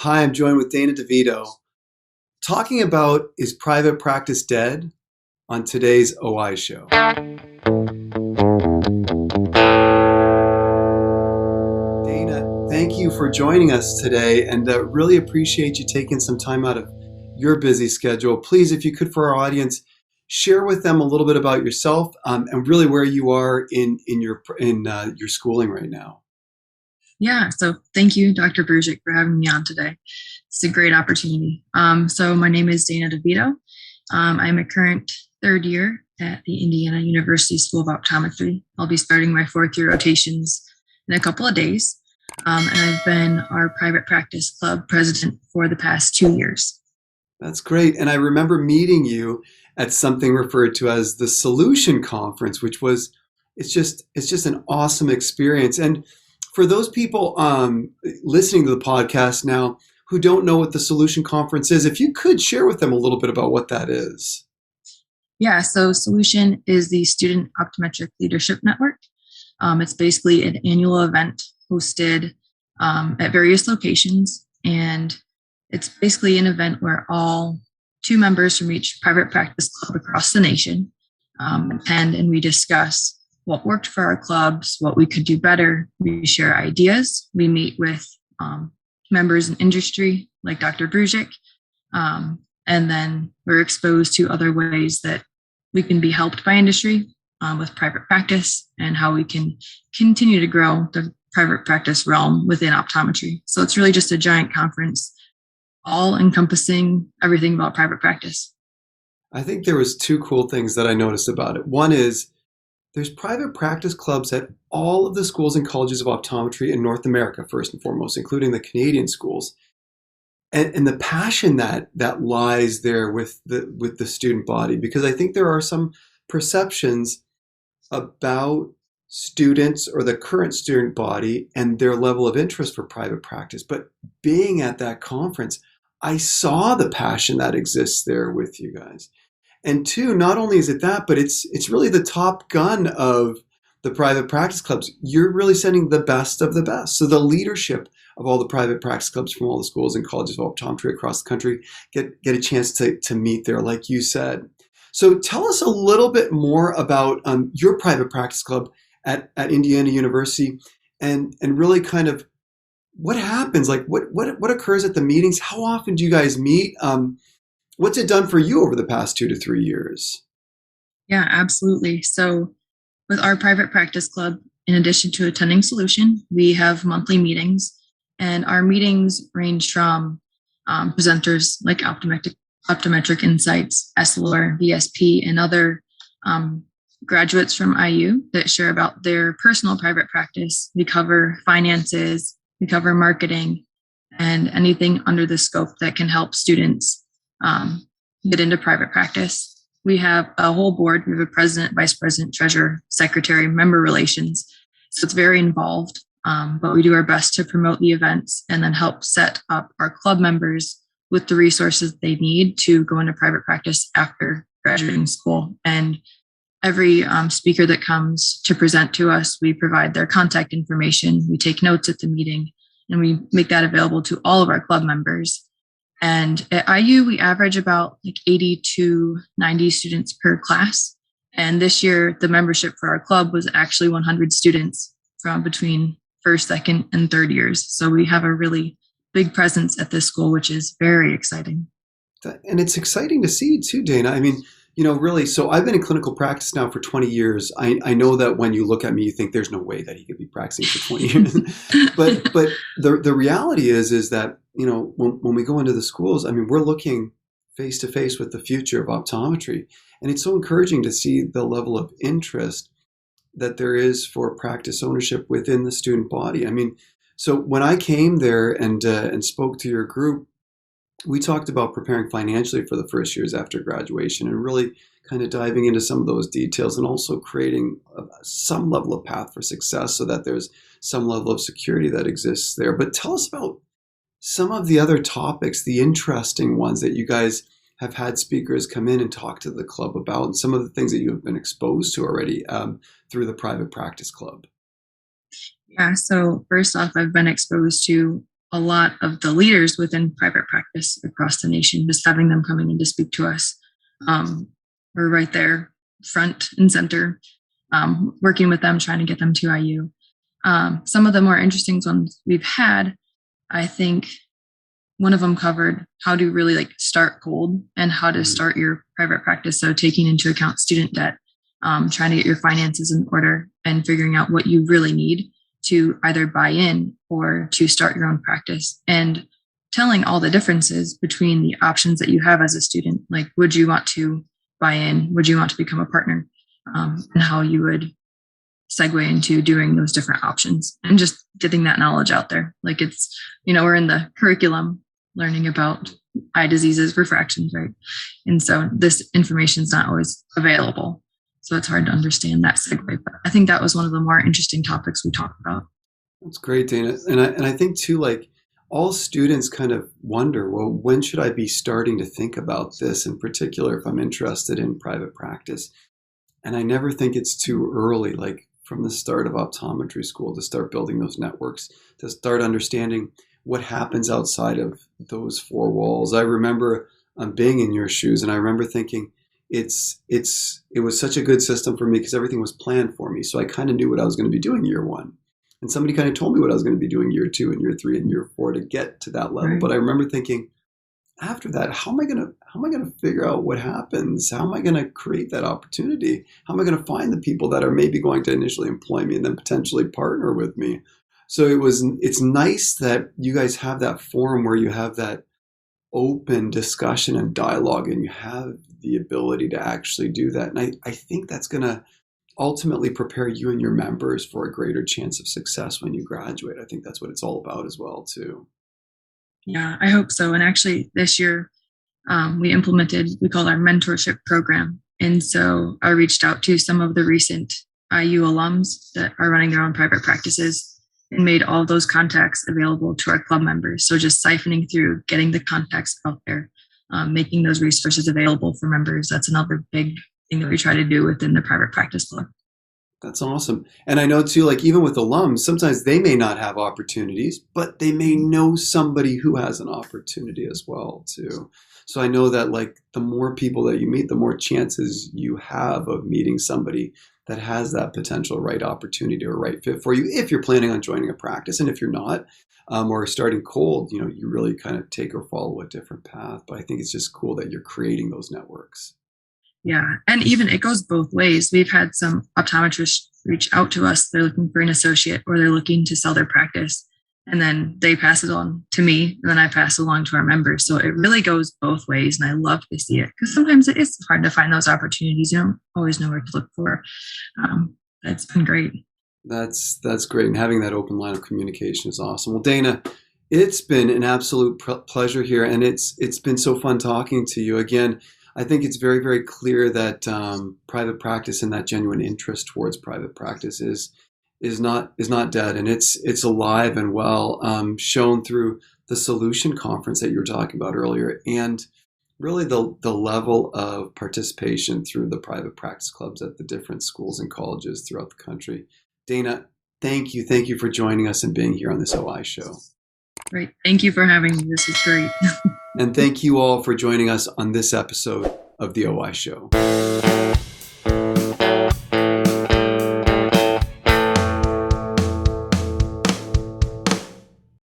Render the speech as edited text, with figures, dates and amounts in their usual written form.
Hi, I'm joined with Dana Devito, talking about Is Private Practice Dead? On today's 𝘿𝙖 show. Dana, thank you for joining us today, and really appreciate you taking some time out of your busy schedule. Please, if you could, for our audience, share with them a little bit about yourself and really where you are in your schooling right now. Yeah, so thank you, Dr. 𝘿𝙖𝙣𝙬 for having me on today. It's a great opportunity. So my name is Dana Devito. I'm a current third year at the Indiana University School of Optometry. I'll be starting my fourth year rotations in a couple of days. And I've been our private practice club president for the past 2 years. That's great. And I remember meeting you at something referred to as the Solution Conference, which was, it's just an awesome experience. And for those people listening to the podcast now who don't know what the Solution Conference is, if you could share with them a little bit about what that is. Yeah, so Solution is the Student Optometric Leadership Network. It's basically an annual event hosted at various locations, and it's basically an event where all 2 members from each private practice club across the nation attend, and we discuss what worked for our clubs, what we could do better. We share ideas. We meet with members in industry like Dr. 𝘿𝙖𝙣𝙬, and then we're exposed to other ways that we can be helped by industry with private practice and how we can continue to grow the private practice realm within optometry. So it's really just a giant conference, all encompassing everything about private practice. I think there was 2 cool things that I noticed about it. One is there's private practice clubs at all of the schools and colleges of optometry in North America, first and foremost, including the Canadian schools. And the passion that lies there with the student body, because I think there are some perceptions about students or the current student body and their level of interest for private practice. But being at that conference, I saw the passion that exists there with you guys. And 2, not only is it that, but it's really the top gun of the private practice clubs. You're really sending the best of the best. So the leadership of all the private practice clubs from all the schools and colleges of optometry across the country get a chance to meet there, like you said. So tell us a little bit more about your private practice club at Indiana University, and really kind of what happens, like what occurs at the meetings. How often do you guys meet? What's it done for you over the past 2 to 3 years? Yeah, absolutely. So with our private practice club, in addition to attending Solution, we have monthly meetings, and our meetings range from presenters like Optometric Insights, 𝘿𝙖𝙣𝙬𝙬, VSP, and other graduates from IU that share about their personal private practice. We cover finances, we cover marketing, and anything under the scope that can help students get into private practice. We have a whole board. We have a president, vice president, treasurer, secretary, member relations. So it's very involved, but we do our best to promote the events and then help set up our club members with the resources they need to go into private practice after graduating school. And every speaker that comes to present to us, we provide their contact information. We take notes at the meeting, and we make that available to all of our club members. And at IU, we average about like 80 to 90 students per class. And this year, the membership for our club was actually 100 students from between first, second, and third years. So we have a really big presence at this school, which is very exciting. And it's exciting to see too, Dana. I mean, really, so I've been in clinical practice now for 20 years. I know that when you look at me, you think there's no way that he could be practicing for 20 years. but the reality is that, when we go into the schools, I mean, we're looking face to face with the future of optometry. And it's so encouraging to see the level of interest that there is for practice ownership within the student body. I mean, so when I came there and spoke to your group, we talked about preparing financially for the first years after graduation and really kind of diving into some of those details, and also creating some level of path for success so that there's some level of security that exists there. But tell us about some of the other topics, the interesting ones that you guys have had speakers come in and talk to the club about, and some of the things that you have been exposed to already through the private practice club. Yeah, so first off, I've been exposed to a lot of the leaders within private practice across the nation, just having them coming in to speak to us. We're right there, front and center, working with them, trying to get them to IU. Some of the more interesting ones we've had, I think one of them covered how to really like start cold and how to start your private practice. So taking into account student debt, trying to get your finances in order and figuring out what you really need to either buy in or to start your own practice, and telling all the differences between the options that you have as a student. Like, would you want to buy in? Would you want to become a partner? And how you would segue into doing those different options, and just getting that knowledge out there. Like, it's, we're in the curriculum learning about eye diseases, refractions, right? And so this information is not always available. So it's hard to understand that segue. But I think that was one of the more interesting topics we talked about. That's great, Dana. And I think too, like, all students kind of wonder, well, when should I be starting to think about this in particular if I'm interested in private practice? And I never think it's too early, like from the start of optometry school, to start building those networks, to start understanding what happens outside of those four walls. I remember being in your shoes, and I remember thinking, it was such a good system for me because everything was planned for me. So I kind of knew what I was going to be doing year one. And somebody kind of told me what I was going to be doing year two and year three and year four to get to that level. Right. But I remember thinking, after that, how am I going to figure out what happens? How am I going to create that opportunity? How am I going to find the people that are maybe going to initially employ me and then potentially partner with me? So it's nice that you guys have that forum where you have that open discussion and dialogue, and you have the ability to actually do that. And I think that's going to ultimately prepare you and your members for a greater chance of success when you graduate. I think that's what it's all about as well, too. Yeah, I hope so. And actually this year we called our mentorship program. And so I reached out to some of the recent IU alums that are running their own private practices and made all of those contacts available to our club members. So just siphoning through, getting the contacts out there, making those resources available for members. That's another big thing that we try to do within the private practice club. That's awesome. And I know too, like even with alums, sometimes they may not have opportunities, but they may know somebody who has an opportunity as well too. So I know that like the more people that you meet, the more chances you have of meeting somebody that has that potential right opportunity or right fit for you if you're planning on joining a practice. And if you're not, or starting cold, you really kind of take or follow a different path. But I think it's just cool that you're creating those networks. Yeah. And even it goes both ways. We've had some optometrists reach out to us. They're looking for an associate, or they're looking to sell their practice. And then they pass it on to me, and then I pass it along to our members. So it really goes both ways. And I love to see it, because sometimes it is hard to find those opportunities. You don't always know where to look for. It's been great. That's great. And having that open line of communication is awesome. Well, Dana, it's been an absolute pleasure here. And it's been so fun talking to you again. I think it's very, very clear that private practice and that genuine interest towards private practice is not dead, and it's alive and well, shown through the Solution Conference that you were talking about earlier, and really the level of participation through the private practice clubs at the different schools and colleges throughout the country. Dana, thank you for joining us and being here on this OI show. Great. Thank you for having me. This is great. And thank you all for joining us on this episode of the OI Show.